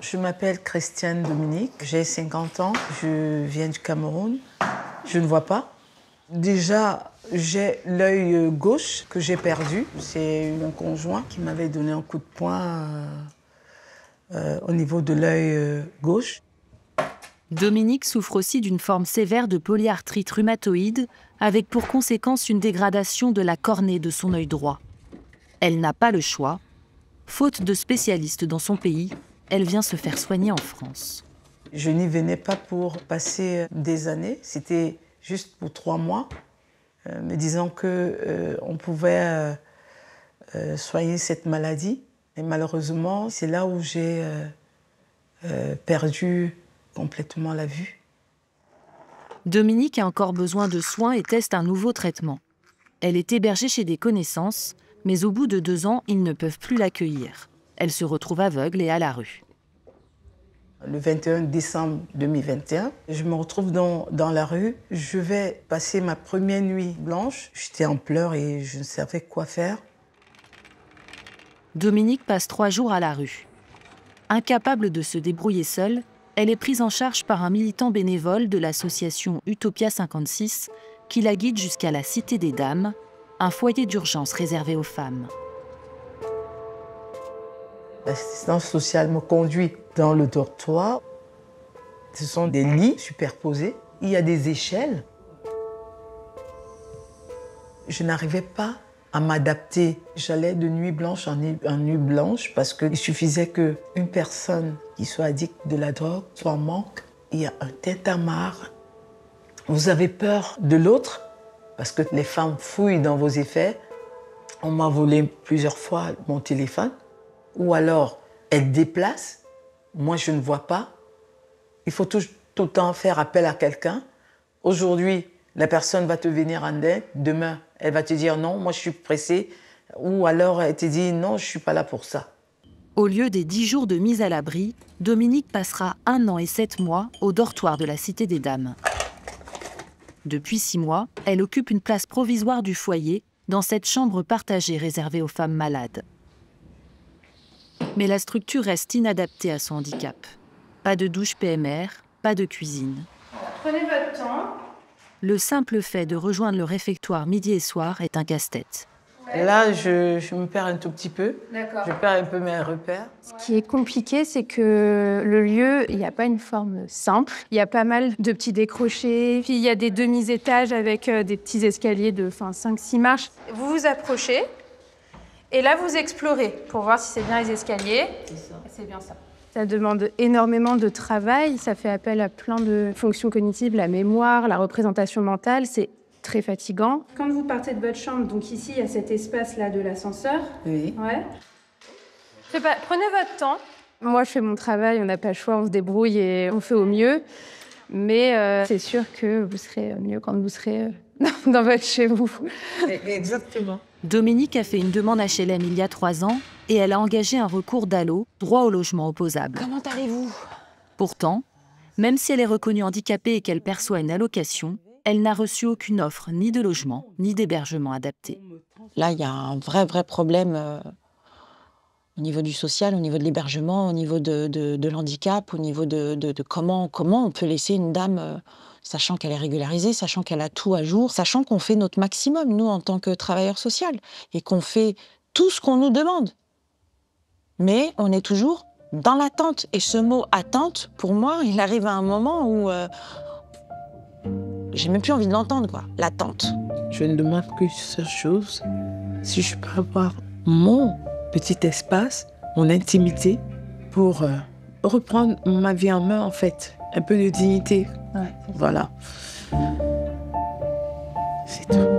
Je m'appelle Christiane Dominique, j'ai 50 ans, je viens du Cameroun. Je ne vois pas. Déjà, j'ai l'œil gauche que j'ai perdu. C'est mon conjoint qui m'avait donné un coup de poing au niveau de l'œil gauche. Dominique souffre aussi d'une forme sévère de polyarthrite rhumatoïde, avec pour conséquence une dégradation de la cornée de son œil droit. Elle n'a pas le choix. Faute de spécialistes dans son pays, elle vient se faire soigner en France. Je n'y venais pas pour passer des années, c'était juste pour 3 mois, me disant qu'on pouvait soigner cette maladie. Et malheureusement, c'est là où j'ai perdu complètement la vue. Dominique a encore besoin de soins et teste un nouveau traitement. Elle est hébergée chez des connaissances, mais au bout de 2 ans, ils ne peuvent plus l'accueillir. Elle se retrouve aveugle et à la rue. Le 21 décembre 2021, je me retrouve dans la rue. Je vais passer ma première nuit blanche. J'étais en pleurs et je ne savais quoi faire. Dominique passe 3 jours à la rue. Incapable de se débrouiller seule, elle est prise en charge par un militant bénévole de l'association Utopia 56 qui la guide jusqu'à la Cité des Dames, un foyer d'urgence réservé aux femmes. L'assistance sociale me conduit dans le dortoir. Ce sont des lits superposés. Il y a des échelles. Je n'arrivais pas à m'adapter. J'allais de nuit blanche en nuit blanche parce qu'il suffisait qu'une personne qui soit addicte de la drogue soit en manque. Il y a un tintamarre. Vous avez peur de l'autre parce que les femmes fouillent dans vos effets. On m'a volé plusieurs fois mon téléphone. Ou alors, elle déplace. Moi, je ne vois pas. Il faut tout le temps faire appel à quelqu'un. Aujourd'hui, la personne va te venir en aide. Demain, elle va te dire non, moi je suis pressée. Ou alors, elle te dit non, je ne suis pas là pour ça. Au lieu des 10 jours de mise à l'abri, Dominique passera 1 an et 7 mois au dortoir de la Cité des Dames. Depuis 6 mois, elle occupe une place provisoire du foyer dans cette chambre partagée réservée aux femmes malades. Mais la structure reste inadaptée à son handicap. Pas de douche PMR, pas de cuisine. Prenez votre temps. Le simple fait de rejoindre le réfectoire midi et soir est un casse-tête. Là, je me perds un tout petit peu. D'accord. Je perds un peu mes repères. Ce qui est compliqué, c'est que le lieu, il n'y a pas une forme simple. Il y a pas mal de petits décrochés. Puis il y a des demi-étages avec des petits escaliers de 5-6 marches. Vous vous approchez. Et là, vous explorez pour voir si c'est bien les escaliers. C'est bien ça. Ça demande énormément de travail. Ça fait appel à plein de fonctions cognitives, la mémoire, la représentation mentale. C'est très fatigant. Quand vous partez de votre chambre, donc ici, il y a cet espace-là de l'ascenseur. Oui. Ouais. Prenez votre temps. Moi, je fais mon travail, on n'a pas le choix, on se débrouille et on fait au mieux. Mais c'est sûr que vous serez mieux quand vous serez dans votre chez vous. Exactement. Dominique a fait une demande HLM il y a 3 ans et elle a engagé un recours DALO, droit au logement opposable. Comment allez-vous ? Pourtant, même si elle est reconnue handicapée et qu'elle perçoit une allocation, elle n'a reçu aucune offre ni de logement, ni d'hébergement adapté. Là, il y a un vrai problème au niveau du social, au niveau de l'hébergement, au niveau de l'handicap, au niveau de comment on peut laisser une dame, sachant qu'elle est régularisée, sachant qu'elle a tout à jour, sachant qu'on fait notre maximum, nous, en tant que travailleurs sociaux, et qu'on fait tout ce qu'on nous demande. Mais on est toujours dans l'attente. Et ce mot « attente », pour moi, il arrive à un moment où j'ai même plus envie de l'entendre, quoi. L'attente. Je ne demande qu'une seule chose, si je peux avoir mon petit espace, mon intimité, pour reprendre ma vie en main, en fait. Un peu de dignité. Ouais. Voilà. C'est tout.